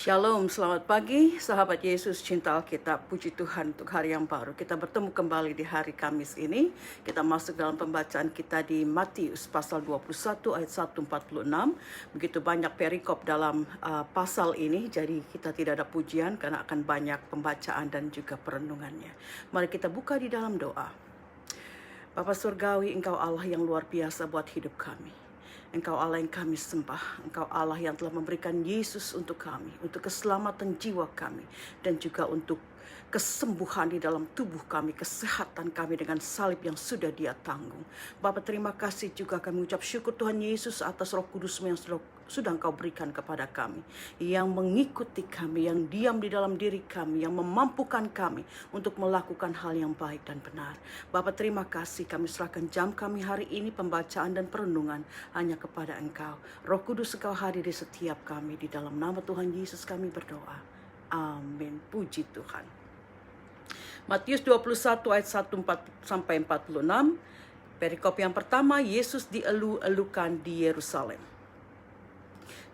Shalom, selamat pagi sahabat Yesus, cinta Alkitab. Puji Tuhan untuk hari yang baru. Kita bertemu kembali di hari Kamis ini. Kita masuk dalam pembacaan kita di Matius pasal 21 ayat 146. Begitu banyak perikop dalam pasal ini, jadi kita tidak ada pujian karena akan banyak pembacaan dan juga perenungannya. Mari kita buka di dalam doa. Bapa Surgawi, Engkau Allah yang luar biasa buat hidup kami. Engkau Allah yang kami sembah. Engkau Allah yang telah memberikan Yesus untuk kami, untuk keselamatan jiwa kami, dan juga untuk kesembuhan di dalam tubuh kami, kesehatan kami dengan salib yang sudah Dia tanggung. Bapa, terima kasih juga kami ucap syukur Tuhan Yesus atas Roh Kudus-Mu yang sudah Engkau berikan kepada kami, yang mengikuti kami, yang diam di dalam diri kami, yang memampukan kami untuk melakukan hal yang baik dan benar. Bapa, terima kasih, kami serahkan jam kami hari ini, pembacaan dan perenungan hanya kepada Engkau. Roh Kudus, Engkau hadir di setiap kami. Di dalam nama Tuhan Yesus kami berdoa. Amin. Puji Tuhan. Matius 21 ayat 1-46. Perikop yang pertama, Yesus dielu-elukan di Yerusalem.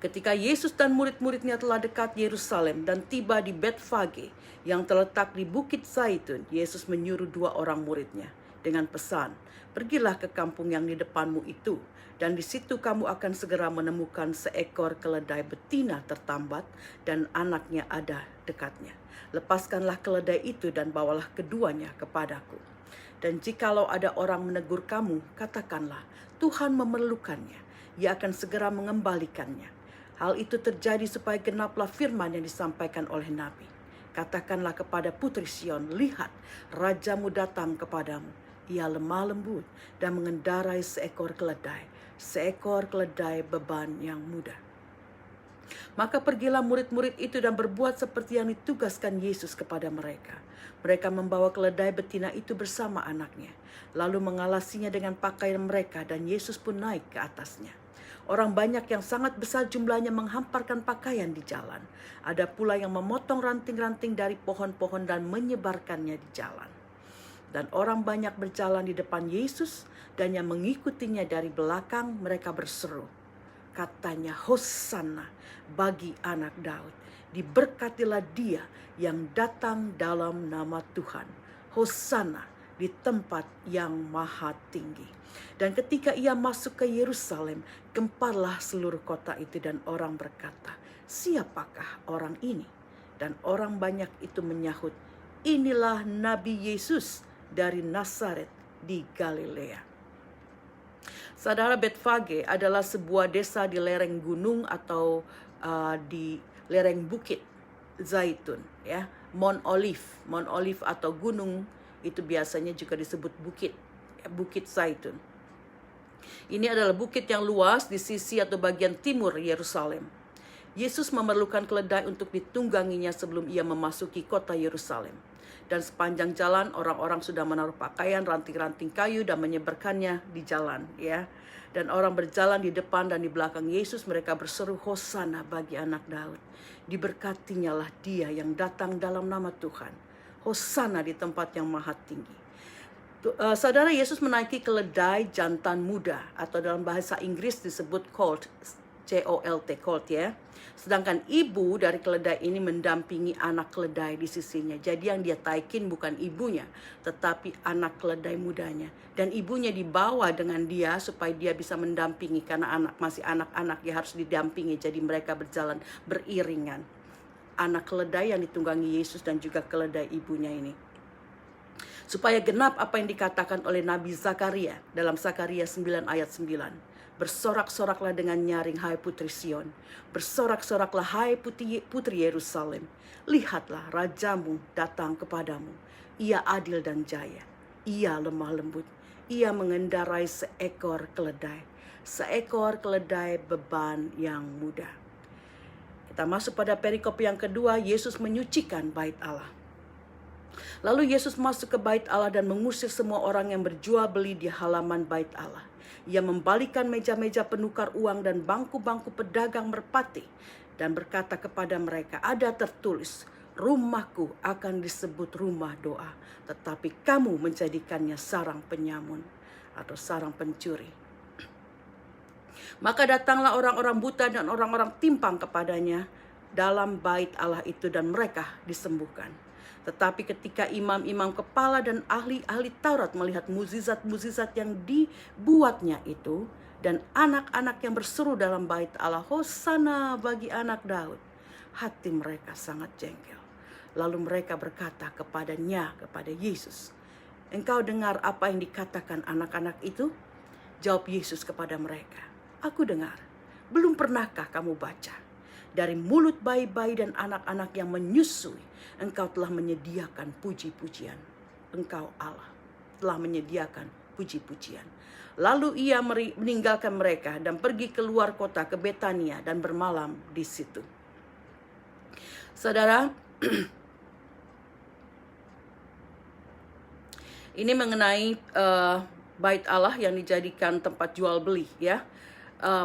Ketika Yesus dan murid-muridnya telah dekat Yerusalem dan tiba di Betfage yang terletak di Bukit Zaitun, Yesus menyuruh 2 orang muridnya dengan pesan, "Pergilah ke kampung yang di depanmu itu, dan di situ kamu akan segera menemukan seekor keledai betina tertambat dan anaknya ada dekatnya. Lepaskanlah keledai itu dan bawalah keduanya kepadaku. Dan jikalau ada orang menegur kamu, katakanlah, Tuhan memerlukannya, Ia akan segera mengembalikannya. Hal itu terjadi supaya genaplah firman yang disampaikan oleh Nabi. Katakanlah kepada putri Sion, lihat, rajamu datang kepadamu. Ia lemah lembut dan mengendarai seekor keledai beban yang mudah." Maka pergilah murid-murid itu dan berbuat seperti yang ditugaskan Yesus kepada mereka. Mereka membawa keledai betina itu bersama anaknya, lalu mengalasinya dengan pakaian mereka, dan Yesus pun naik ke atasnya. Orang banyak yang sangat besar jumlahnya menghamparkan pakaian di jalan. Ada pula yang memotong ranting-ranting dari pohon-pohon dan menyebarkannya di jalan. Dan orang banyak berjalan di depan Yesus, dan yang mengikutinya dari belakang. Mereka berseru, katanya, "Hosana bagi anak Daud. Diberkatilah Dia yang datang dalam nama Tuhan. Hosana di tempat yang maha tinggi." Dan ketika Ia masuk ke Yerusalem, gemparlah seluruh kota itu, dan orang berkata, "Siapakah orang ini?" Dan orang banyak itu menyahut, "Inilah Nabi Yesus dari Nazaret di Galilea." Saudara, Betfage adalah sebuah desa di lereng gunung atau di lereng Bukit Zaitun, ya. Mount Olive atau gunung itu biasanya juga disebut Bukit Zaitun. Ini adalah bukit yang luas di sisi atau bagian timur Yerusalem. Yesus memerlukan keledai untuk ditungganginya sebelum Ia memasuki kota Yerusalem. Dan sepanjang jalan orang-orang sudah menaruh pakaian, ranting-ranting kayu dan menyebarkannya di jalan, ya. Dan orang berjalan di depan dan di belakang Yesus, mereka berseru, "Hosana bagi anak Daud. Diberkatinyalah Dia yang datang dalam nama Tuhan. Hosana di tempat yang maha tinggi." Saudara, Yesus menaiki keledai jantan muda, atau dalam bahasa Inggris disebut colt, colt, ya. Sedangkan ibu dari keledai ini mendampingi anak keledai di sisinya. Jadi yang dia taikin bukan ibunya, tetapi anak keledai mudanya. Dan ibunya dibawa dengan dia supaya dia bisa mendampingi, karena masih anak-anak, dia harus didampingi. Jadi mereka berjalan beriringan. Anak keledai yang ditunggangi Yesus dan juga keledai ibunya ini. Supaya genap apa yang dikatakan oleh Nabi Zakaria dalam Zakaria 9 ayat 9. "Bersorak-soraklah dengan nyaring, hai putri Sion. Bersorak-soraklah, hai putri Yerusalem. Lihatlah, rajamu datang kepadamu. Ia adil dan jaya. Ia lemah lembut. Ia mengendarai seekor keledai beban yang mudah." Kita masuk pada perikop yang kedua. Yesus menyucikan bait Allah. Lalu Yesus masuk ke bait Allah dan mengusir semua orang yang berjual beli di halaman bait Allah. Ia membalikan meja-meja penukar uang dan bangku-bangku pedagang merpati, dan berkata kepada mereka, "Ada tertulis, rumahku akan disebut rumah doa, tetapi kamu menjadikannya sarang penyamun atau sarang pencuri." Maka datanglah orang-orang buta dan orang-orang timpang kepadanya, dalam bait Allah itu dan mereka disembuhkan. Tetapi ketika imam-imam kepala dan ahli-ahli Taurat melihat mukjizat-mukjizat yang dibuatnya itu, dan anak-anak yang berseru dalam bait Allah, Hosana bagi anak Daud, hati mereka sangat jengkel. Lalu mereka berkata kepada Yesus, "Engkau dengar apa yang dikatakan anak-anak itu?" Jawab Yesus kepada mereka, "Aku dengar. Belum pernahkah kamu baca? Dari mulut bayi-bayi dan anak-anak yang menyusui, Engkau telah menyediakan puji-pujian. Engkau Allah telah menyediakan puji-pujian." Lalu ia meninggalkan mereka dan pergi keluar kota ke Betania dan bermalam di situ. Saudara, ini mengenai bait Allah yang dijadikan tempat jual beli, ya.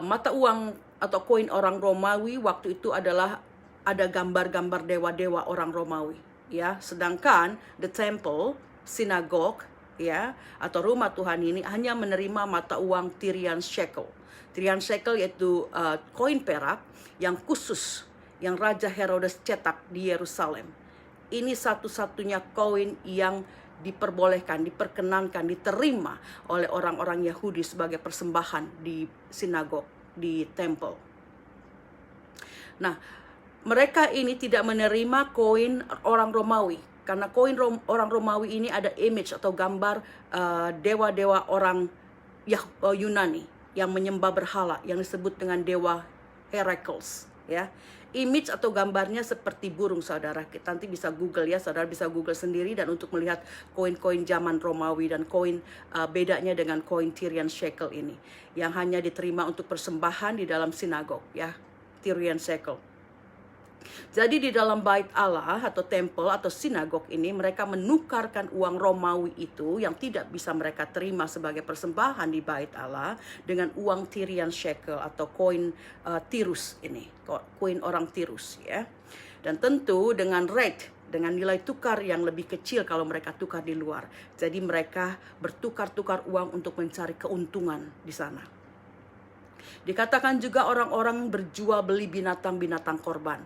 Mata uang atau koin orang Romawi waktu itu adalah ada gambar-gambar dewa-dewa orang Romawi, ya. Sedangkan the temple, sinagog, ya, atau rumah Tuhan ini hanya menerima mata uang Tyrian shekel. Tyrian shekel yaitu koin perak yang khusus yang Raja Herodes cetak di Yerusalem. Ini satu-satunya koin yang diperbolehkan, diperkenankan, diterima oleh orang-orang Yahudi sebagai persembahan di sinagog, di temple. Nah, mereka ini tidak menerima koin orang Romawi. Karena koin orang Romawi ini ada image atau gambar dewa-dewa orang Yunani yang menyembah berhala yang disebut dengan dewa Heracles, ya. Image atau gambarnya seperti burung, saudara. Kita nanti bisa Google, ya, saudara bisa Google sendiri dan untuk melihat koin-koin zaman Romawi dan koin bedanya dengan koin Tyrian shekel ini yang hanya diterima untuk persembahan di dalam sinagog, ya, Tyrian shekel. Jadi di dalam bait Allah atau temple atau sinagog ini mereka menukarkan uang Romawi itu yang tidak bisa mereka terima sebagai persembahan di bait Allah dengan uang Tyrian shekel atau koin Tirus ini, koin orang Tirus, ya. Dan tentu dengan rate, dengan nilai tukar yang lebih kecil kalau mereka tukar di luar. Jadi mereka bertukar-tukar uang untuk mencari keuntungan di sana. Dikatakan juga orang-orang berjual beli binatang-binatang korban.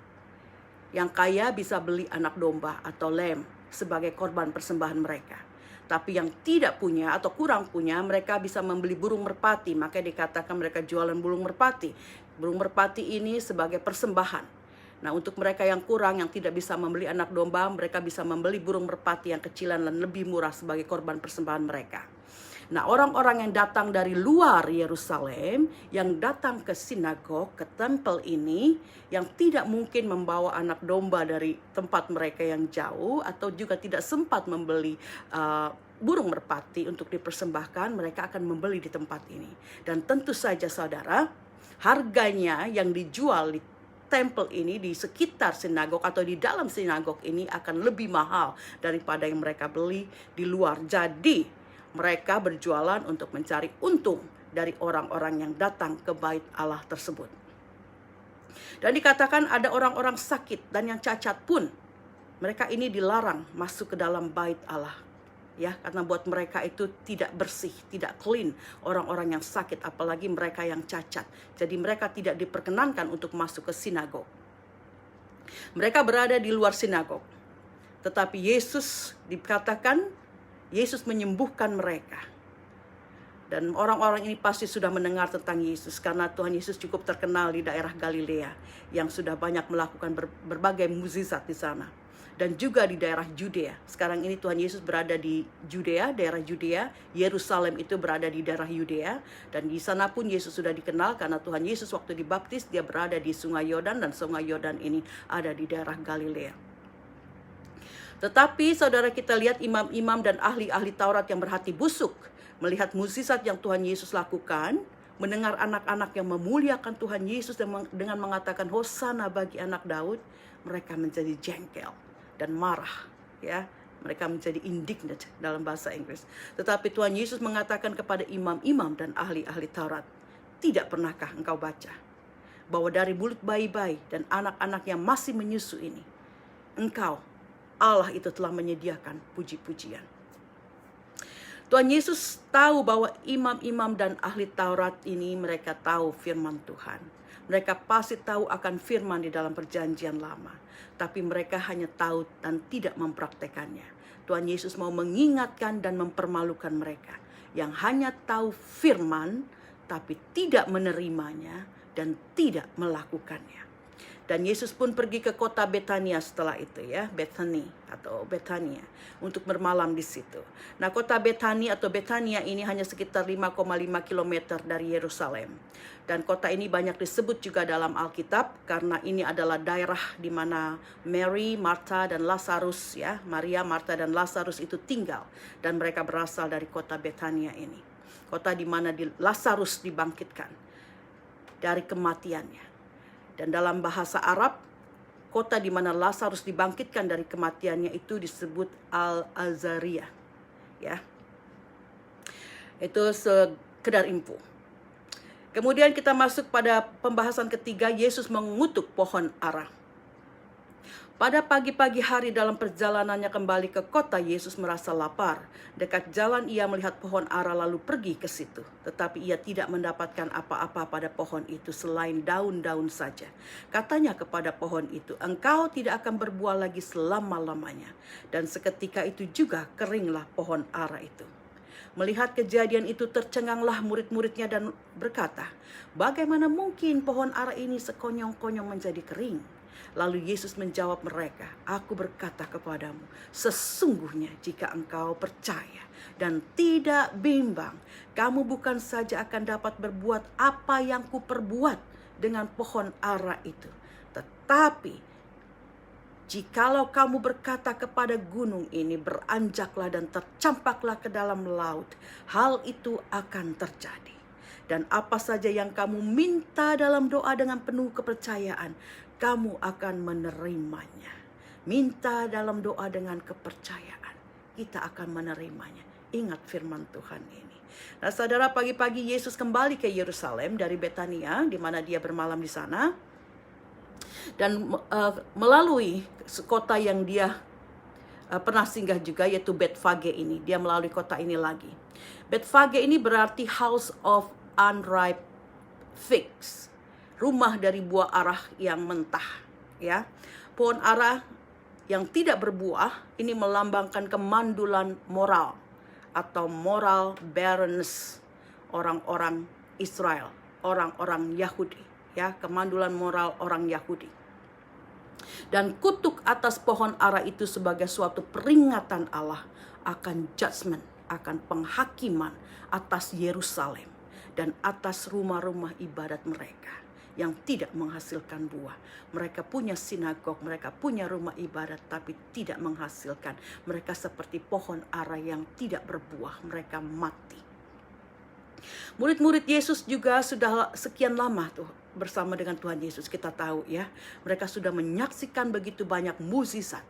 Yang kaya bisa beli anak domba atau lem sebagai korban persembahan mereka. Tapi yang tidak punya atau kurang punya, mereka bisa membeli burung merpati. Makanya dikatakan mereka jualan burung merpati. Burung merpati ini sebagai persembahan. Nah, untuk mereka yang kurang, yang tidak bisa membeli anak domba, mereka bisa membeli burung merpati yang kecilan dan lebih murah sebagai korban persembahan mereka. Nah, orang-orang yang datang dari luar Yerusalem, yang datang ke sinagog, ke tempel ini, yang tidak mungkin membawa anak domba dari tempat mereka yang jauh, atau juga tidak sempat membeli burung merpati untuk dipersembahkan, mereka akan membeli di tempat ini. Dan tentu saja saudara, harganya yang dijual di tempel ini di sekitar sinagog atau di dalam sinagog ini akan lebih mahal daripada yang mereka beli di luar. Jadi mereka berjualan untuk mencari untung dari orang-orang yang datang ke bait Allah tersebut. Dan dikatakan ada orang-orang sakit dan yang cacat pun, mereka ini dilarang masuk ke dalam bait Allah. Ya, karena buat mereka itu tidak bersih, tidak clean, orang-orang yang sakit, apalagi mereka yang cacat. Jadi mereka tidak diperkenankan untuk masuk ke sinagog. Mereka berada di luar sinagog. Tetapi Yesus dikatakan Yesus menyembuhkan mereka. Dan orang-orang ini pasti sudah mendengar tentang Yesus karena Tuhan Yesus cukup terkenal di daerah Galilea yang sudah banyak melakukan berbagai mukjizat di sana. Dan juga di daerah Judea. Sekarang ini Tuhan Yesus berada di Judea, daerah Judea. Yerusalem itu berada di daerah Yudea. Dan di sana pun Yesus sudah dikenal karena Tuhan Yesus waktu dibaptis dia berada di Sungai Yordan dan Sungai Yordan ini ada di daerah Galilea. Tetapi saudara, kita lihat imam-imam dan ahli-ahli Taurat yang berhati busuk melihat mukjizat yang Tuhan Yesus lakukan, mendengar anak-anak yang memuliakan Tuhan Yesus dengan mengatakan Hosana bagi anak Daud, mereka menjadi jengkel dan marah, ya. Mereka menjadi indignant dalam bahasa Inggris. Tetapi Tuhan Yesus mengatakan kepada imam-imam dan ahli-ahli Taurat, tidak pernahkah engkau baca bahwa dari mulut bayi-bayi dan anak-anak yang masih menyusu ini, engkau, Allah itu telah menyediakan puji-pujian. Tuhan Yesus tahu bahwa imam-imam dan ahli Taurat ini mereka tahu firman Tuhan. Mereka pasti tahu akan firman di dalam perjanjian lama, tapi mereka hanya tahu dan tidak mempraktekannya. Tuhan Yesus mau mengingatkan dan mempermalukan mereka yang hanya tahu firman, tapi tidak menerimanya dan tidak melakukannya. Dan Yesus pun pergi ke kota Betania setelah itu, ya, Bethany atau Betania, untuk bermalam di situ. Nah, kota Betania atau Betania ini hanya sekitar 5,5 km dari Yerusalem. Dan kota ini banyak disebut juga dalam Alkitab karena ini adalah daerah di mana Mary, Martha dan Lazarus, ya, Maria, Martha dan Lazarus itu tinggal, dan mereka berasal dari kota Betania ini. Kota di mana Lazarus dibangkitkan dari kematiannya. Dan dalam bahasa Arab, kota di mana Lazarus dibangkitkan dari kematiannya itu disebut Al-Azariah. Ya. Itu sekedar info. Kemudian kita masuk pada pembahasan ketiga, Yesus mengutuk pohon ara. Pada pagi-pagi hari dalam perjalanannya kembali ke kota, Yesus merasa lapar. Dekat jalan ia melihat pohon ara lalu pergi ke situ. Tetapi ia tidak mendapatkan apa-apa pada pohon itu selain daun-daun saja. Katanya kepada pohon itu, "Engkau tidak akan berbuah lagi selama-lamanya." Dan seketika itu juga keringlah pohon ara itu. Melihat kejadian itu tercenganglah murid-muridnya dan berkata, "Bagaimana mungkin pohon ara ini sekonyong-konyong menjadi kering?" Lalu Yesus menjawab mereka, "Aku berkata kepadamu, sesungguhnya jika engkau percaya dan tidak bimbang, kamu bukan saja akan dapat berbuat apa yang kuperbuat dengan pohon ara itu, tetapi jikalau kamu berkata kepada gunung ini, beranjaklah dan tercampaklah ke dalam laut, hal itu akan terjadi. Dan apa saja yang kamu minta dalam doa dengan penuh kepercayaan, kamu akan menerimanya." Minta dalam doa dengan kepercayaan, kita akan menerimanya. Ingat firman Tuhan ini. Nah, saudara, pagi-pagi Yesus kembali ke Yerusalem dari Betania, di mana dia bermalam di sana. Dan melalui kota yang dia pernah singgah juga, yaitu Betfage ini. Dia melalui kota ini lagi. Betfage ini berarti House of Unripe Figs, rumah dari buah arah yang mentah, ya. Pohon arah yang tidak berbuah ini melambangkan kemandulan moral atau moral barrenness orang-orang Israel, orang-orang Yahudi, ya, kemandulan moral orang Yahudi. Dan kutuk atas pohon ara itu sebagai suatu peringatan Allah akan judgment, akan penghakiman atas Yerusalem dan atas rumah-rumah ibadat mereka yang tidak menghasilkan buah. Mereka punya sinagog, mereka punya rumah ibadat tapi tidak menghasilkan. Mereka seperti pohon ara yang tidak berbuah, mereka mati. Murid-murid Yesus juga sudah sekian lama tuh bersama dengan Tuhan Yesus, kita tahu, ya. Mereka sudah menyaksikan begitu banyak mukjizat,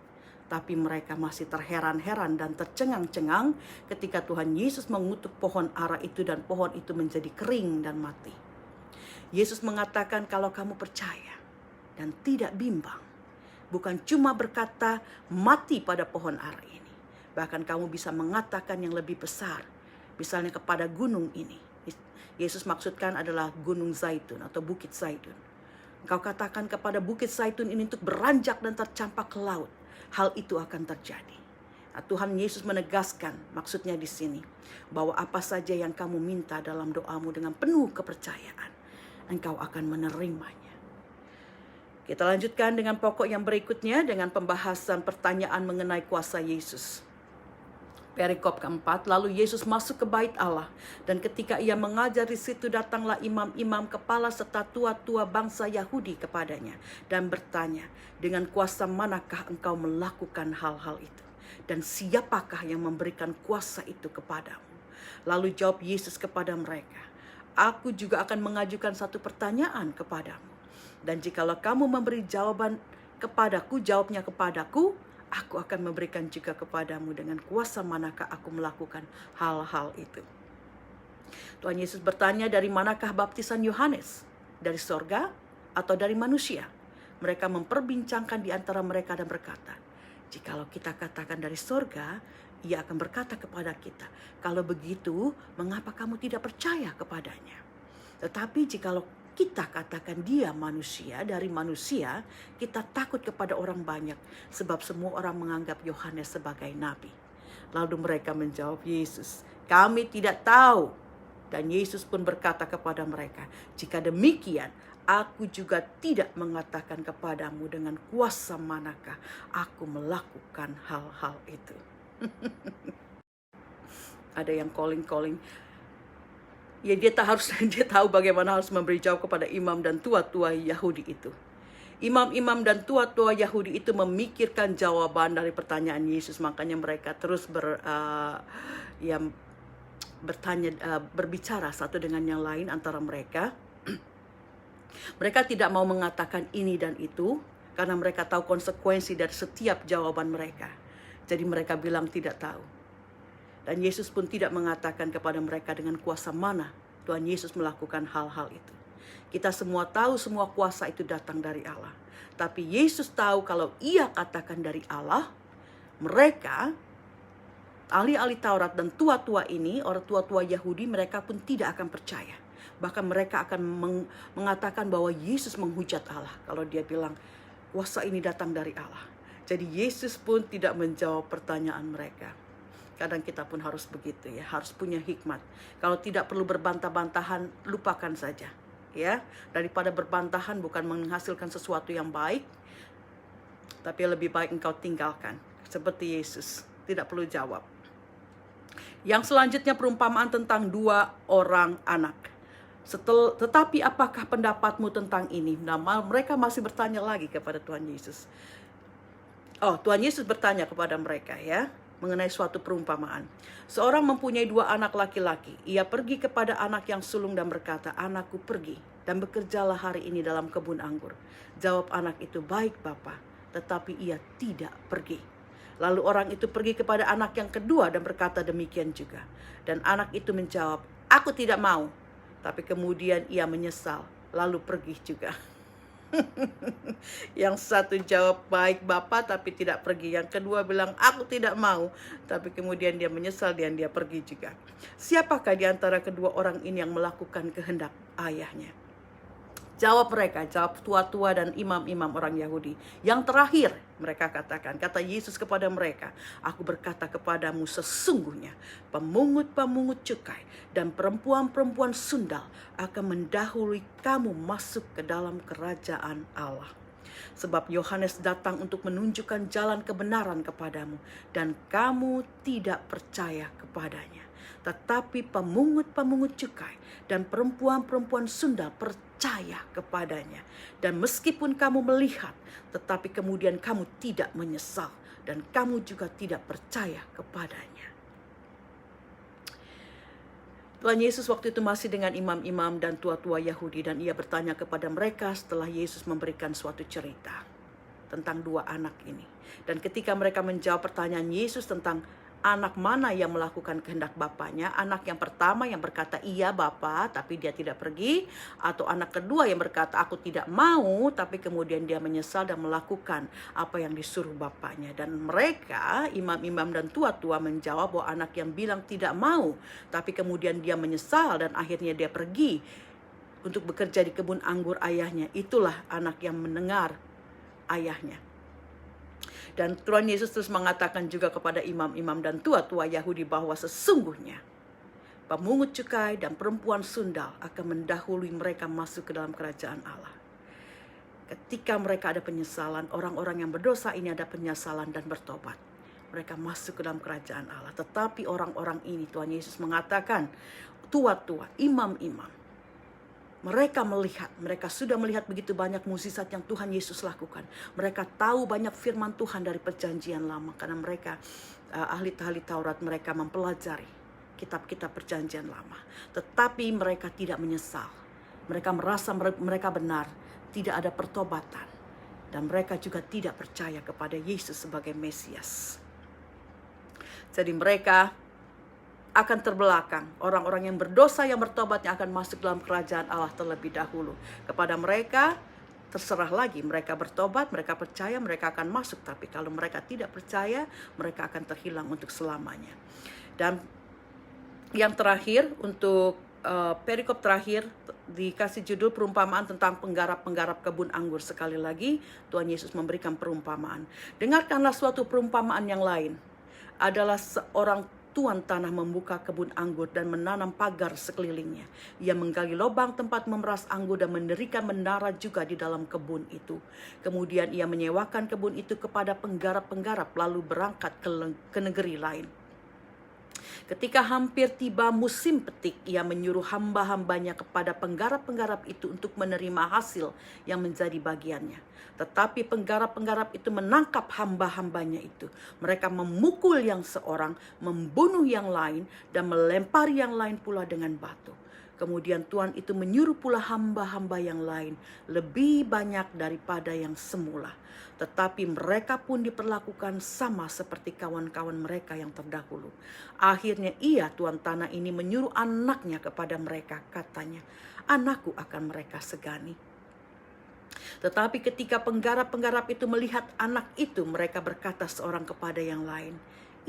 tapi mereka masih terheran-heran dan tercengang-cengang ketika Tuhan Yesus mengutuk pohon ara itu dan pohon itu menjadi kering dan mati. Yesus mengatakan, kalau kamu percaya dan tidak bimbang, bukan cuma berkata mati pada pohon ara ini, bahkan kamu bisa mengatakan yang lebih besar, misalnya kepada gunung ini. Yesus maksudkan adalah Gunung Zaitun atau Bukit Zaitun. Engkau katakan kepada Bukit Zaitun ini untuk beranjak dan tercampak ke laut, hal itu akan terjadi. Nah, Tuhan Yesus menegaskan maksudnya di sini bahwa apa saja yang kamu minta dalam doamu dengan penuh kepercayaan, engkau akan menerimanya. Kita lanjutkan dengan pokok yang berikutnya dengan pembahasan pertanyaan mengenai kuasa Yesus. Perikop keempat, lalu Yesus masuk ke bait Allah, dan ketika ia mengajar di situ datanglah imam-imam kepala serta tua-tua bangsa Yahudi kepadanya dan bertanya, dengan kuasa manakah engkau melakukan hal-hal itu? Dan siapakah yang memberikan kuasa itu kepadamu? Lalu jawab Yesus kepada mereka, aku juga akan mengajukan satu pertanyaan kepadamu. Dan jikalau kamu memberi jawaban kepadaku, jawabnya kepadaku, aku akan memberikan juga kepadamu dengan kuasa manakah aku melakukan hal-hal itu. Tuhan Yesus bertanya, dari manakah baptisan Yohanes? Dari sorga atau dari manusia? Mereka memperbincangkan di antara mereka dan berkata, jikalau kita katakan dari sorga, ia akan berkata kepada kita, kalau begitu, mengapa kamu tidak percaya kepadanya? Tetapi jikalau kita katakan dia manusia, dari manusia, kita takut kepada orang banyak. Sebab semua orang menganggap Yohanes sebagai nabi. Lalu mereka menjawab Yesus, kami tidak tahu. Dan Yesus pun berkata kepada mereka, jika demikian, aku juga tidak mengatakan kepadamu dengan kuasa manakah aku melakukan hal-hal itu. Ada yang calling. Ya dia tahu bagaimana harus memberi jawab kepada imam dan tua-tua Yahudi itu. Imam-imam dan tua-tua Yahudi itu memikirkan jawaban dari pertanyaan Yesus. Makanya mereka terus berbicara satu dengan yang lain antara mereka. Mereka tidak mau mengatakan ini dan itu karena mereka tahu konsekuensi dari setiap jawaban mereka. Jadi mereka bilang tidak tahu. Dan Yesus pun tidak mengatakan kepada mereka dengan kuasa mana Tuhan Yesus melakukan hal-hal itu. Kita semua tahu semua kuasa itu datang dari Allah. Tapi Yesus tahu kalau ia katakan dari Allah, mereka, ahli-ahli Taurat dan tua-tua ini, orang tua-tua Yahudi, mereka pun tidak akan percaya. Bahkan mereka akan mengatakan bahwa Yesus menghujat Allah. Kalau dia bilang kuasa ini datang dari Allah. Jadi Yesus pun tidak menjawab pertanyaan mereka. Kadang kita pun harus begitu ya, harus punya hikmat. Kalau tidak perlu berbantah-bantahan, lupakan saja. Ya, daripada berbantahan bukan menghasilkan sesuatu yang baik, tapi lebih baik engkau tinggalkan. Seperti Yesus, tidak perlu jawab. Yang selanjutnya perumpamaan tentang 2 orang anak. Tetapi apakah pendapatmu tentang ini? Nah, mereka masih bertanya lagi kepada Tuhan Yesus. Tuhan Yesus bertanya kepada mereka ya, mengenai suatu perumpamaan. Seorang mempunyai 2 anak laki-laki. Ia pergi kepada anak yang sulung dan berkata, anakku pergi dan bekerjalah hari ini dalam kebun anggur. Jawab anak itu, baik Bapa, tetapi ia tidak pergi. Lalu orang itu pergi kepada anak yang kedua dan berkata demikian juga. Dan anak itu menjawab, aku tidak mau. Tapi kemudian ia menyesal, lalu pergi juga. Yang satu jawab baik Bapak tapi tidak pergi. Yang kedua bilang aku tidak mau, tapi kemudian dia menyesal dan dia pergi juga. Siapakah di antara kedua orang ini yang melakukan kehendak ayahnya? Jawab mereka, jawab tua-tua dan imam-imam orang Yahudi. Yang terakhir mereka katakan, kata Yesus kepada mereka, aku berkata kepadamu sesungguhnya pemungut-pemungut cukai dan perempuan-perempuan sundal akan mendahului kamu masuk ke dalam kerajaan Allah. Sebab Yohanes datang untuk menunjukkan jalan kebenaran kepadamu dan kamu tidak percaya kepadanya. Tetapi pemungut-pemungut cukai dan perempuan-perempuan sundal percaya kepadanya. Dan meskipun kamu melihat, tetapi kemudian kamu tidak menyesal dan kamu juga tidak percaya kepadanya. Tuhan Yesus waktu itu masih dengan imam-imam dan tua-tua Yahudi, dan ia bertanya kepada mereka setelah Yesus memberikan suatu cerita tentang 2 anak ini. Dan ketika mereka menjawab pertanyaan Yesus tentang anak mana yang melakukan kehendak bapaknya, anak yang pertama yang berkata iya Bapa tapi dia tidak pergi, atau anak kedua yang berkata aku tidak mau tapi kemudian dia menyesal dan melakukan apa yang disuruh bapaknya. Dan mereka, imam-imam dan tua-tua menjawab bahwa anak yang bilang tidak mau tapi kemudian dia menyesal dan akhirnya dia pergi untuk bekerja di kebun anggur ayahnya, itulah anak yang mendengar ayahnya. Dan Tuhan Yesus terus mengatakan juga kepada imam-imam dan tua-tua Yahudi bahwa sesungguhnya pemungut cukai dan perempuan sundal akan mendahului mereka masuk ke dalam kerajaan Allah. Ketika mereka ada penyesalan, orang-orang yang berdosa ini ada penyesalan dan bertobat, mereka masuk ke dalam kerajaan Allah. Tetapi orang-orang ini Tuhan Yesus mengatakan, tua-tua, imam-imam, mereka sudah melihat begitu banyak mukjizat yang Tuhan Yesus lakukan. Mereka tahu banyak firman Tuhan dari perjanjian lama karena mereka ahli-ahli Taurat, mereka mempelajari kitab-kitab perjanjian lama. Tetapi mereka tidak menyesal. Mereka merasa mereka benar, tidak ada pertobatan, dan mereka juga tidak percaya kepada Yesus sebagai Mesias. Jadi mereka akan terbelakang. Orang-orang yang berdosa yang bertobat yang akan masuk dalam kerajaan Allah terlebih dahulu. Kepada mereka terserah lagi, mereka bertobat, mereka percaya, mereka akan masuk. Tapi kalau mereka tidak percaya, mereka akan terhilang untuk selamanya. Dan yang terakhir untuk perikop terakhir dikasih judul perumpamaan tentang penggarap-penggarap kebun anggur. Sekali lagi Tuhan Yesus memberikan perumpamaan. Dengarkanlah suatu perumpamaan yang lain. Adalah seorang tuan tanah membuka kebun anggur dan menanam pagar sekelilingnya. Ia menggali lubang tempat memeras anggur dan mendirikan menara juga di dalam kebun itu. Kemudian ia menyewakan kebun itu kepada penggarap-penggarap lalu berangkat ke negeri lain. Ketika hampir tiba musim petik, ia menyuruh hamba-hambanya kepada penggarap-penggarap itu untuk menerima hasil yang menjadi bagiannya. Tetapi penggarap-penggarap itu menangkap hamba-hambanya itu. Mereka memukul yang seorang, membunuh yang lain, dan melempari yang lain pula dengan batu. Kemudian Tuhan itu menyuruh pula hamba-hamba yang lain lebih banyak daripada yang semula. Tetapi mereka pun diperlakukan sama seperti kawan-kawan mereka yang terdahulu. Akhirnya tuan tanah ini menyuruh anaknya kepada mereka, katanya, anakku akan mereka segani. Tetapi ketika penggarap-penggarap itu melihat anak itu, mereka berkata seorang kepada yang lain,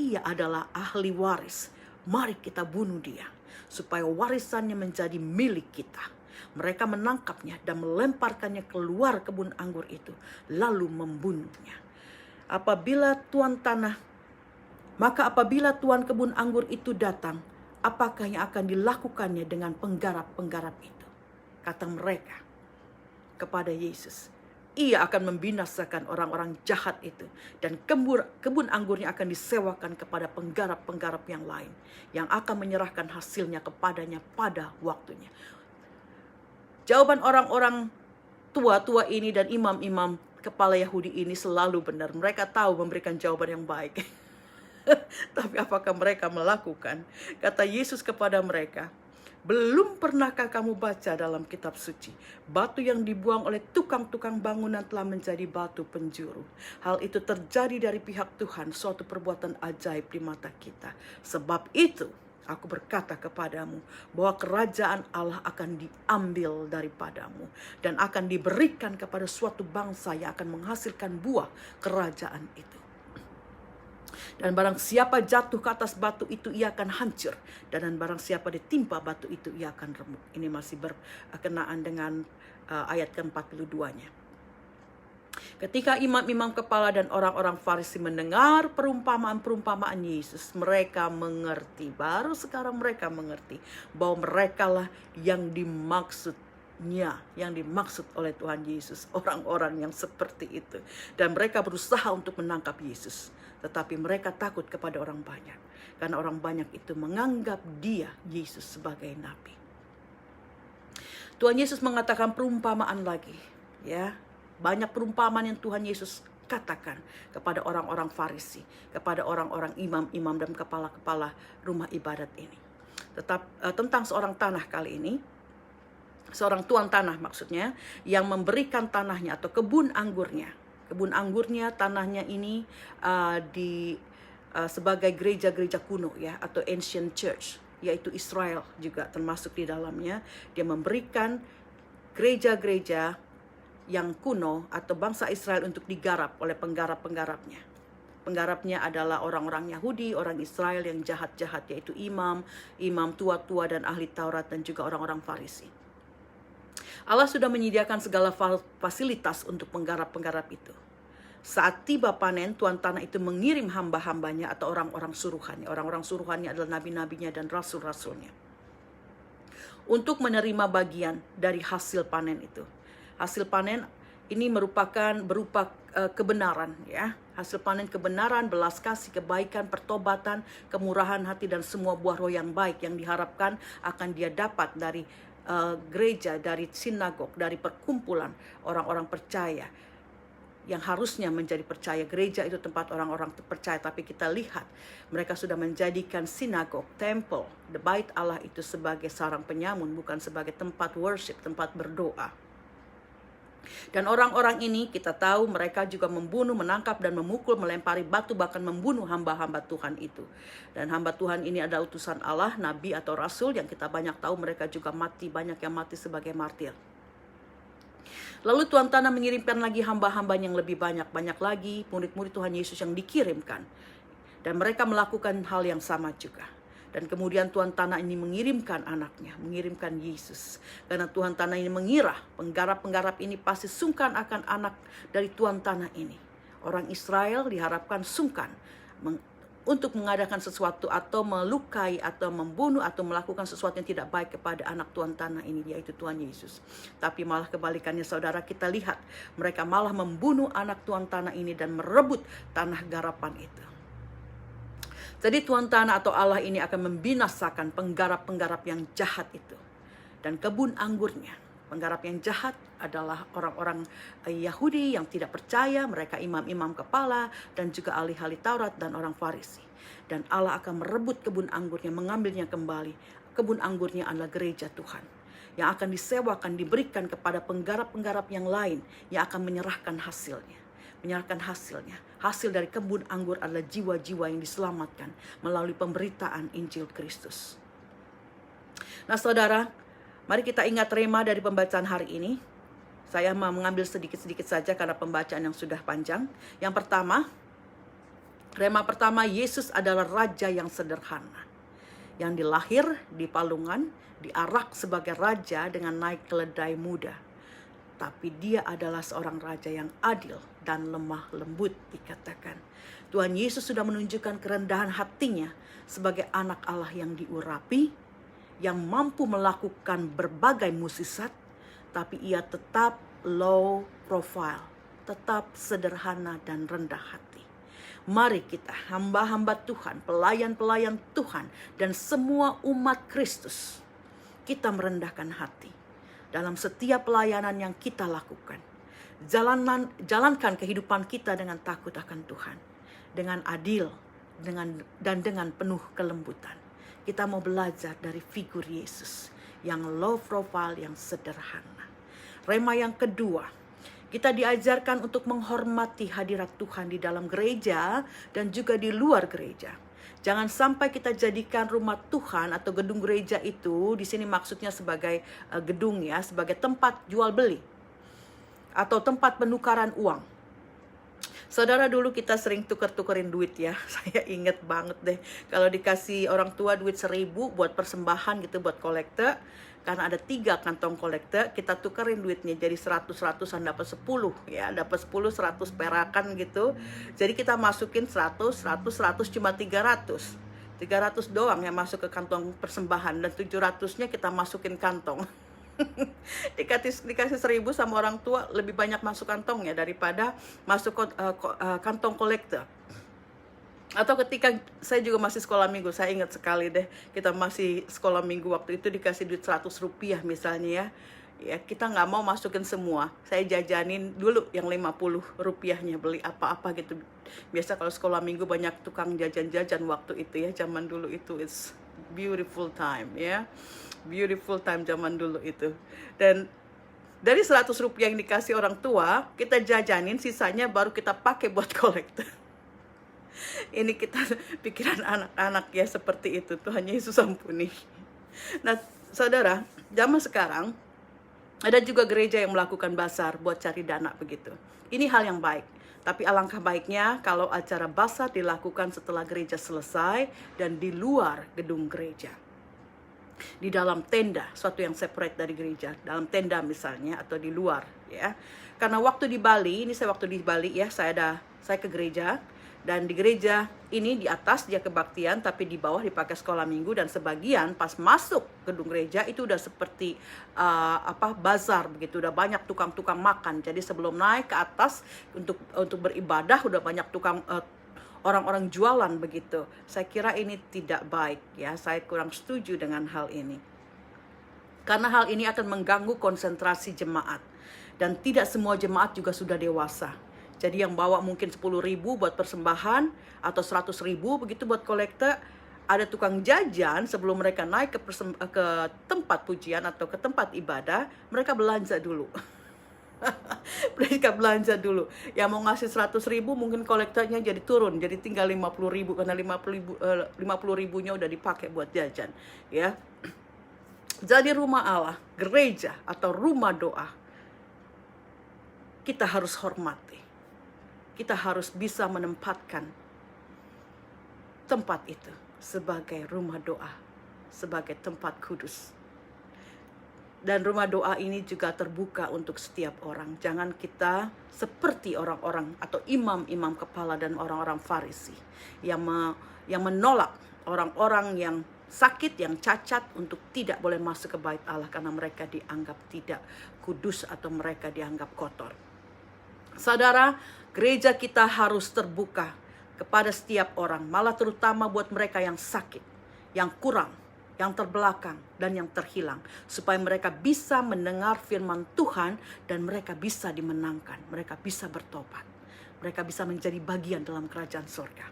ia adalah ahli waris, mari kita bunuh dia, supaya warisannya menjadi milik kita. Mereka menangkapnya dan melemparkannya keluar kebun anggur itu, lalu membunuhnya. Maka apabila tuan kebun anggur itu datang, apakah yang akan dilakukannya dengan penggarap-penggarap itu? Kata mereka kepada Yesus, ia akan membinasakan orang-orang jahat itu, dan kebun anggurnya akan disewakan kepada penggarap-penggarap yang lain, yang akan menyerahkan hasilnya kepadanya pada waktunya. Jawaban orang-orang tua-tua ini dan imam-imam kepala Yahudi ini selalu benar. Mereka tahu memberikan jawaban yang baik. Tapi apakah mereka melakukan? Kata Yesus kepada mereka, belum pernahkah kamu baca dalam kitab suci, batu yang dibuang oleh tukang-tukang bangunan telah menjadi batu penjuru. Hal itu terjadi dari pihak Tuhan, suatu perbuatan ajaib di mata kita. Sebab itu aku berkata kepadamu bahwa kerajaan Allah akan diambil daripadamu dan akan diberikan kepada suatu bangsa yang akan menghasilkan buah kerajaan itu. Dan barang siapa jatuh ke atas batu itu, ia akan hancur. Dan barang siapa ditimpa batu itu, ia akan remuk. Ini masih berkenaan dengan ayat ke-42-nya. Ketika imam-imam kepala dan orang-orang Farisi mendengar perumpamaan-perumpamaan Yesus, mereka mengerti. Baru sekarang mereka mengerti bahwa merekalah yang dimaksud oleh Tuhan Yesus, orang-orang yang seperti itu. Dan mereka berusaha untuk menangkap Yesus, tetapi mereka takut kepada orang banyak, karena orang banyak itu menganggap dia, Yesus, sebagai nabi. Tuhan Yesus mengatakan perumpamaan lagi, ya. Banyak perumpamaan yang Tuhan Yesus katakan kepada orang-orang Farisi, kepada orang-orang imam-imam dan kepala-kepala rumah ibadat ini. Tentang seorang tanah kali ini, seorang tuan tanah maksudnya, yang memberikan tanahnya atau kebun anggurnya. Kebun anggurnya, tanahnya ini sebagai gereja-gereja kuno, ya, atau ancient church, yaitu Israel juga termasuk di dalamnya. Dia memberikan gereja-gereja yang kuno atau bangsa Israel untuk digarap oleh penggarap-penggarapnya. Penggarapnya adalah orang-orang Yahudi, orang Israel yang jahat-jahat, yaitu imam tua-tua dan ahli Taurat, dan juga orang-orang Farisi. Allah sudah menyediakan segala fasilitas untuk penggarap-penggarap itu. Saat tiba panen, tuan tanah itu mengirim hamba-hambanya atau orang-orang suruhannya. Orang-orang suruhannya adalah nabi-nabinya dan rasul-rasulnya, untuk menerima bagian dari hasil panen itu. Hasil panen ini berupa kebenaran, ya. Hasil panen kebenaran, belas kasih, kebaikan, pertobatan, kemurahan hati, dan semua buah roh yang baik yang diharapkan akan dia dapat dari gereja, dari sinagog, dari perkumpulan orang-orang percaya yang harusnya menjadi percaya. Gereja itu tempat orang-orang percaya, tapi kita lihat mereka sudah menjadikan sinagog, temple, the bait Allah itu sebagai sarang penyamun, bukan sebagai tempat worship, tempat berdoa. Dan orang-orang ini kita tahu mereka juga membunuh, menangkap dan memukul, melempari batu, bahkan membunuh hamba-hamba Tuhan itu. Dan hamba Tuhan ini adalah utusan Allah, nabi atau rasul yang kita banyak tahu mereka juga mati, banyak yang mati sebagai martir. Lalu tuan tanah mengirimkan lagi hamba-hamba yang lebih banyak lagi murid-murid Tuhan Yesus yang dikirimkan. Dan mereka melakukan hal yang sama juga. Dan kemudian Tuhan tanah ini mengirimkan anaknya, mengirimkan Yesus. Karena Tuhan tanah ini mengira penggarap-penggarap ini pasti sungkan akan anak dari Tuhan tanah ini. Orang Israel diharapkan sungkan untuk mengadakan sesuatu atau melukai atau membunuh atau melakukan sesuatu yang tidak baik kepada anak Tuhan tanah ini, yaitu Tuhan Yesus. Tapi malah kebalikannya saudara, kita lihat mereka malah membunuh anak Tuhan tanah ini dan merebut tanah garapan itu. Jadi Tuhan tanah atau Allah ini akan membinasakan penggarap-penggarap yang jahat itu. Dan kebun anggurnya, penggarap yang jahat adalah orang-orang Yahudi yang tidak percaya, mereka imam-imam kepala dan juga ahli-ahli Taurat dan orang Farisi. Dan Allah akan merebut kebun anggurnya, mengambilnya kembali. Kebun anggurnya adalah gereja Tuhan yang akan disewakan, diberikan kepada penggarap-penggarap yang lain yang akan menyerahkan hasilnya. Hasil dari kebun anggur adalah jiwa-jiwa yang diselamatkan melalui pemberitaan Injil Kristus. Nah saudara, mari kita ingat rema dari pembacaan hari ini. Saya mau mengambil sedikit-sedikit saja karena pembacaan yang sudah panjang. Yang pertama, rema pertama, Yesus adalah Raja yang sederhana. Yang dilahir di palungan, diarak sebagai Raja dengan naik keledai muda. Tapi dia adalah seorang Raja yang adil dan lemah lembut dikatakan. Tuhan Yesus sudah menunjukkan kerendahan hatinya sebagai anak Allah yang diurapi, yang mampu melakukan berbagai mukjizat, tapi ia tetap low profile, tetap sederhana dan rendah hati. Mari kita hamba-hamba Tuhan, pelayan-pelayan Tuhan, dan semua umat Kristus, kita merendahkan hati dalam setiap pelayanan yang kita lakukan. Jalankan kehidupan kita dengan takut akan Tuhan, dengan adil, dan dengan penuh kelembutan. Kita mau belajar dari figur Yesus yang low profile, yang sederhana. Rema yang kedua, kita diajarkan untuk menghormati hadirat Tuhan di dalam gereja dan juga di luar gereja. Jangan sampai kita jadikan rumah Tuhan atau gedung gereja itu, di sini maksudnya sebagai gedung ya, sebagai tempat jual beli atau tempat penukaran uang. Saudara, dulu kita sering tuker-tukerin duit ya. Saya inget banget deh kalau dikasih orang tua duit 1.000 buat persembahan gitu, buat kolekte. Karena ada 3 kantong kolekte, kita tukerin duitnya jadi 100-100an, dapat 10 ya, dapat 10 100 perakan gitu. Jadi kita masukin 100 cuma 300 doang yang masuk ke kantong persembahan, dan 700-nya kita masukin kantong. dikasih 1.000 sama orang tua, lebih banyak masuk kantongnya daripada masuk kantong kolekte. Atau ketika saya juga masih sekolah minggu, saya ingat sekali deh, kita masih sekolah minggu waktu itu dikasih duit 100 rupiah misalnya ya, kita nggak mau masukin semua, saya jajanin dulu yang 50 rupiahnya, beli apa-apa gitu. Biasa kalau sekolah minggu banyak tukang jajan-jajan waktu itu ya, zaman dulu itu. It's beautiful time ya, beautiful time zaman dulu itu. Dan dari 100 rupiah yang dikasih orang tua, kita jajanin, sisanya baru kita pakai buat kolektor. Ini kita pikiran anak-anak ya, seperti itu. Tuhan Yesus ampuni. Nah saudara, zaman sekarang ada juga gereja yang melakukan basar buat cari dana begitu. Ini hal yang baik. Tapi alangkah baiknya kalau acara basar dilakukan setelah gereja selesai dan di luar gedung gereja. Di dalam tenda, suatu yang separate dari gereja, dalam tenda misalnya, atau di luar ya. Karena waktu di Bali, ini saya waktu di Bali ya, saya ke gereja. Dan di gereja ini di atas dia kebaktian, tapi di bawah dipakai sekolah minggu, dan sebagian pas masuk gedung gereja itu udah seperti bazar begitu, udah banyak tukang-tukang makan. Jadi sebelum naik ke atas untuk beribadah udah banyak tukang orang-orang jualan begitu. Saya kira ini tidak baik ya, saya kurang setuju dengan hal ini. Karena hal ini akan mengganggu konsentrasi jemaat, dan tidak semua jemaat juga sudah dewasa. Jadi yang bawa mungkin 10.000 buat persembahan atau 100.000 begitu buat kolekte. Ada tukang jajan sebelum mereka naik ke tempat pujian atau ke tempat ibadah, mereka belanja dulu. Mereka belanja dulu. Yang mau ngasih 100.000 mungkin kolektanya jadi turun, jadi tinggal 50.000 karena 50.000-nya udah dipakai buat jajan. Ya. Jadi rumah Allah, gereja atau rumah doa, kita harus hormati. Kita harus bisa menempatkan tempat itu. sebagai rumah doa, sebagai tempat kudus. Dan rumah doa ini juga terbuka untuk setiap orang. Jangan kita seperti orang-orang atau imam-imam kepala dan orang-orang Farisi yang menolak orang-orang yang sakit, yang cacat untuk tidak boleh masuk ke bait Allah karena mereka dianggap tidak kudus atau mereka dianggap kotor. Saudara, gereja kita harus terbuka kepada setiap orang, malah terutama buat mereka yang sakit, yang kurang, yang terbelakang, dan yang terhilang, supaya mereka bisa mendengar firman Tuhan dan mereka bisa dimenangkan, mereka bisa bertobat, mereka bisa menjadi bagian dalam kerajaan surga.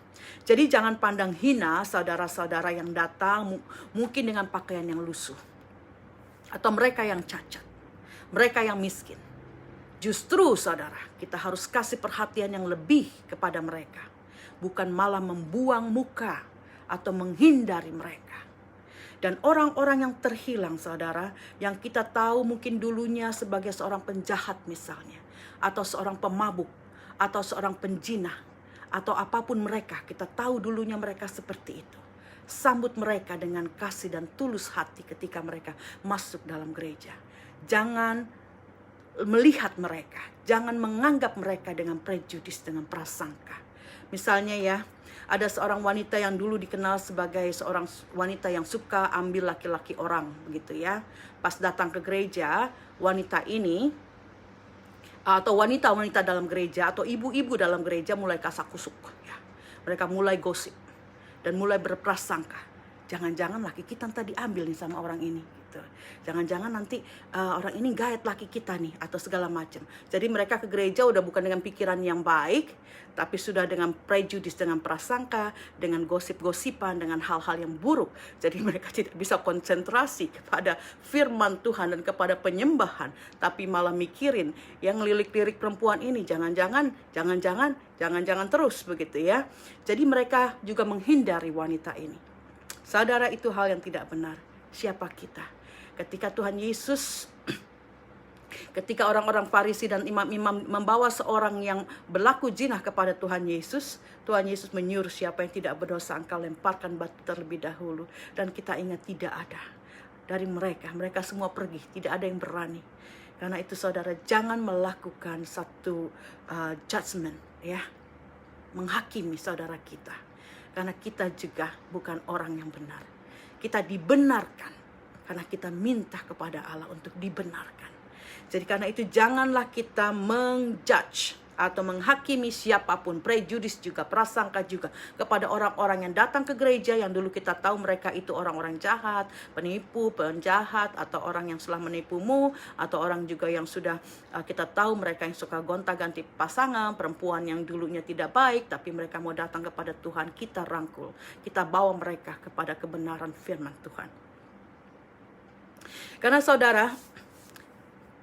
Jadi jangan pandang hina saudara-saudara yang datang mungkin dengan pakaian yang lusuh, atau mereka yang cacat, mereka yang miskin. Justru saudara, kita harus kasih perhatian yang lebih kepada mereka, bukan malah membuang muka atau menghindari mereka. Dan orang-orang yang terhilang saudara, yang kita tahu mungkin dulunya sebagai seorang penjahat misalnya, atau seorang pemabuk, atau seorang penjinah, atau apapun mereka, kita tahu dulunya mereka seperti itu. Sambut mereka dengan kasih dan tulus hati ketika mereka masuk dalam gereja. Jangan melihat mereka, jangan menganggap mereka dengan prejudis, dengan prasangka. Misalnya ya, ada seorang wanita yang dulu dikenal sebagai seorang wanita yang suka ambil laki-laki orang, begitu ya. Pas datang ke gereja, wanita ini atau wanita-wanita dalam gereja atau ibu-ibu dalam gereja mulai kasak-kusuk ya. Mereka mulai gosip dan mulai berprasangka. Jangan-jangan laki kita tadi diambil nih sama orang ini. Jangan-jangan nanti orang ini gayat laki kita nih atau segala macam. Jadi mereka ke gereja udah bukan dengan pikiran yang baik, tapi sudah dengan prejudis, dengan prasangka, dengan gosip-gosipan, dengan hal-hal yang buruk. Jadi mereka tidak bisa konsentrasi kepada firman Tuhan dan kepada penyembahan, tapi malah mikirin yang lirik-lirik perempuan ini. Jangan-jangan terus begitu ya. Jadi mereka juga menghindari wanita ini. Saudara, itu hal yang tidak benar. Siapa kita? Ketika Tuhan Yesus, ketika orang-orang Farisi dan imam-imam membawa seorang yang berlaku jinah kepada Tuhan Yesus menyuruh siapa yang tidak berdosa engkau lemparkan batu terlebih dahulu. Dan kita ingat tidak ada dari mereka. Mereka semua pergi, tidak ada yang berani. Karena itu saudara, jangan melakukan satu judgment ya, menghakimi saudara kita. Karena kita juga bukan orang yang benar. Kita dibenarkan karena kita minta kepada Allah untuk dibenarkan. Jadi karena itu janganlah kita menjudge atau menghakimi siapapun, prejudis juga, prasangka juga kepada orang-orang yang datang ke gereja yang dulu kita tahu mereka itu orang-orang jahat, penipu, penjahat, atau orang yang telah menipumu, atau orang juga yang sudah kita tahu mereka yang suka gonta-ganti pasangan, perempuan yang dulunya tidak baik, tapi mereka mau datang kepada Tuhan. Kita rangkul, kita bawa mereka kepada kebenaran firman Tuhan. Karena saudara,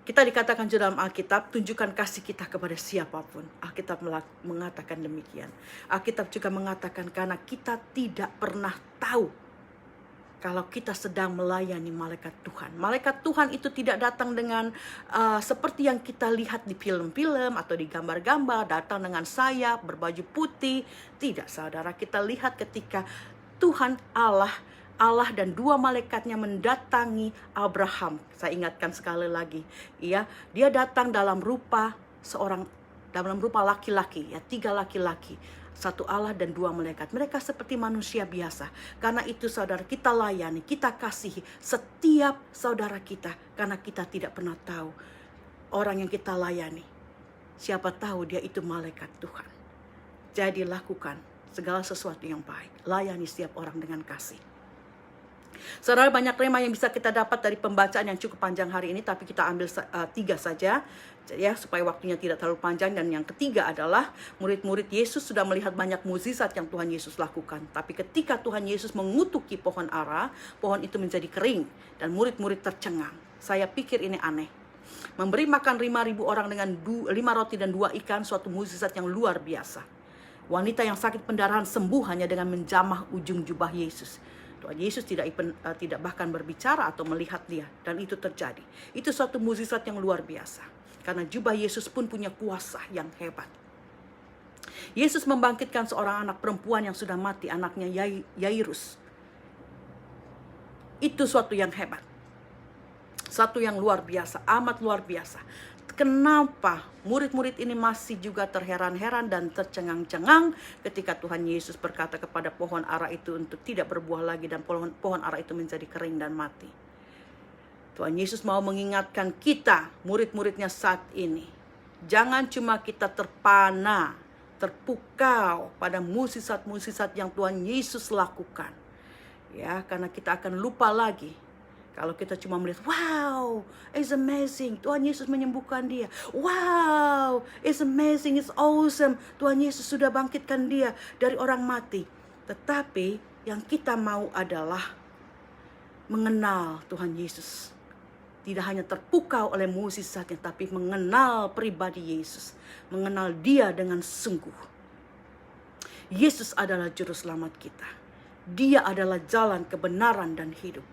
kita dikatakan di dalam Alkitab, tunjukkan kasih kita kepada siapapun. Alkitab mengatakan demikian. Alkitab juga mengatakan karena kita tidak pernah tahu kalau kita sedang melayani malaikat Tuhan. Malaikat Tuhan itu tidak datang dengan seperti yang kita lihat di film-film atau di gambar-gambar, datang dengan sayap, berbaju putih. Tidak saudara, kita lihat ketika Tuhan Allah dan dua malaikatnya mendatangi Abraham. Saya ingatkan sekali lagi, ya, dia datang dalam rupa laki-laki, ya, 3 laki-laki, 1 Allah dan 2 malaikat. Mereka seperti manusia biasa. Karena itu saudara, kita layani, kita kasihi setiap saudara kita, karena kita tidak pernah tahu orang yang kita layani. Siapa tahu dia itu malaikat Tuhan. Jadi lakukan segala sesuatu yang baik. Layani setiap orang dengan kasih. Saudara, banyak rema yang bisa kita dapat dari pembacaan yang cukup panjang hari ini, tapi kita ambil 3 saja ya, supaya waktunya tidak terlalu panjang. Dan yang ketiga adalah murid-murid Yesus sudah melihat banyak mukjizat yang Tuhan Yesus lakukan. Tapi ketika Tuhan Yesus mengutuki pohon ara, pohon itu menjadi kering dan murid-murid tercengang. Saya pikir ini aneh. Memberi makan 5.000 orang dengan 5 roti dan 2 ikan, suatu mukjizat yang luar biasa. Wanita yang sakit pendarahan sembuh hanya dengan menjamah ujung jubah Yesus. Tuhan Yesus tidak bahkan berbicara atau melihat dia, dan itu terjadi. Itu suatu mukjizat yang luar biasa, karena jubah Yesus pun punya kuasa yang hebat. Yesus membangkitkan seorang anak perempuan yang sudah mati, anaknya Yairus. Itu suatu yang hebat. Satu yang luar biasa, amat luar biasa. Kenapa murid-murid ini masih juga terheran-heran dan tercengang-cengang ketika Tuhan Yesus berkata kepada pohon ara itu untuk tidak berbuah lagi dan pohon ara itu menjadi kering dan mati. Tuhan Yesus mau mengingatkan kita, murid-muridnya saat ini. Jangan cuma kita terpana, terpukau pada mukjizat-mukjizat yang Tuhan Yesus lakukan. Ya, karena kita akan lupa lagi. Kalau kita cuma melihat, wow, it's amazing, Tuhan Yesus menyembuhkan dia. Wow, it's amazing, it's awesome, Tuhan Yesus sudah bangkitkan dia dari orang mati. Tetapi yang kita mau adalah mengenal Tuhan Yesus. Tidak hanya terpukau oleh mukjizatnya, tapi mengenal pribadi Yesus. Mengenal dia dengan sungguh. Yesus adalah juru selamat kita. Dia adalah jalan kebenaran dan hidup.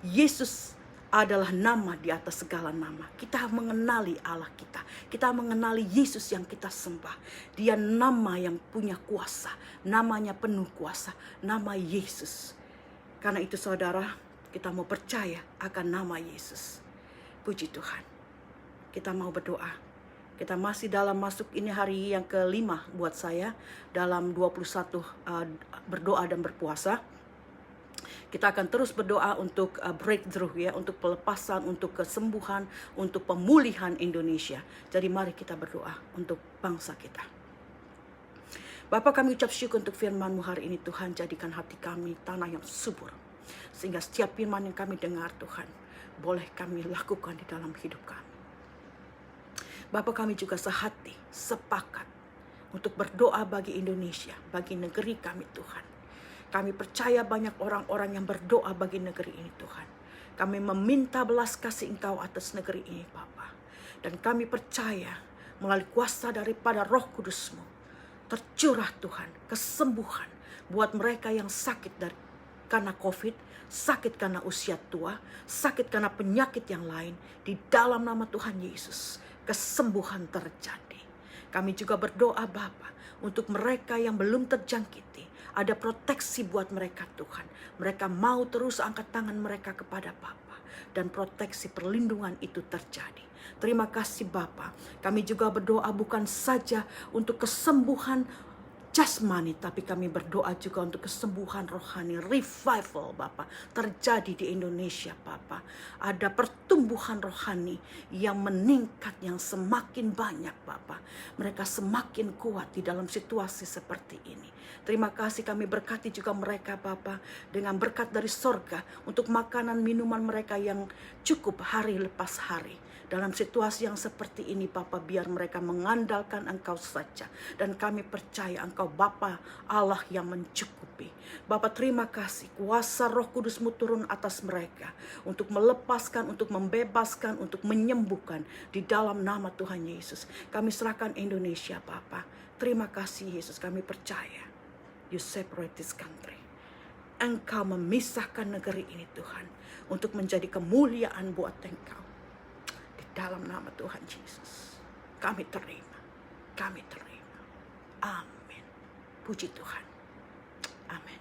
Yesus adalah nama di atas segala nama. Kita mengenali Allah kita. Kita mengenali Yesus yang kita sembah. Dia nama yang punya kuasa. Namanya penuh kuasa. Nama Yesus. Karena itu saudara, kita mau percaya akan nama Yesus. Puji Tuhan. Kita mau berdoa. Kita masih dalam masuk ini hari yang kelima buat saya. Dalam 21 berdoa dan berpuasa. Kita akan terus berdoa untuk breakthrough ya, untuk pelepasan, untuk kesembuhan, untuk pemulihan Indonesia. Jadi mari kita berdoa untuk bangsa kita. Bapa, kami ucap syukur untuk firman-Mu hari ini Tuhan. Jadikan hati kami tanah yang subur. Sehingga setiap firman yang kami dengar Tuhan, boleh kami lakukan di dalam hidup kami. Bapa, kami juga sehati, sepakat untuk berdoa bagi Indonesia, bagi negeri kami Tuhan. Kami percaya banyak orang-orang yang berdoa bagi negeri ini Tuhan. Kami meminta belas kasih Engkau atas negeri ini Bapa. Dan kami percaya melalui kuasa daripada Roh Kudus-Mu, tercurah Tuhan kesembuhan buat mereka yang sakit karena COVID, sakit karena usia tua, sakit karena penyakit yang lain. Di dalam nama Tuhan Yesus, kesembuhan terjadi. Kami juga berdoa Bapa untuk mereka yang belum terjangkiti. Ada proteksi buat mereka Tuhan. Mereka mau terus angkat tangan mereka kepada Bapa. Dan proteksi perlindungan itu terjadi. Terima kasih Bapa. Kami juga berdoa bukan saja untuk kesembuhan jasmani, tapi kami berdoa juga untuk kesembuhan rohani, revival Bapa terjadi di Indonesia Bapa. Ada pertumbuhan rohani yang meningkat, yang semakin banyak Bapa. Mereka semakin kuat di dalam situasi seperti ini. Terima kasih, kami berkati juga mereka Bapa dengan berkat dari sorga untuk makanan minuman mereka yang cukup hari lepas hari. Dalam situasi yang seperti ini Bapa, biar mereka mengandalkan Engkau saja. Dan kami percaya Engkau Bapa Allah yang mencukupi. Bapa, terima kasih kuasa Roh Kudus-Mu turun atas mereka. Untuk melepaskan, untuk membebaskan, untuk menyembuhkan. Di dalam nama Tuhan Yesus. Kami serahkan Indonesia Bapa. Terima kasih Yesus, kami percaya. You separate this country. Engkau memisahkan negeri ini Tuhan. Untuk menjadi kemuliaan buat Engkau. Dalam nama Tuhan Yesus, kami terima. Amin. Puji Tuhan. Amin.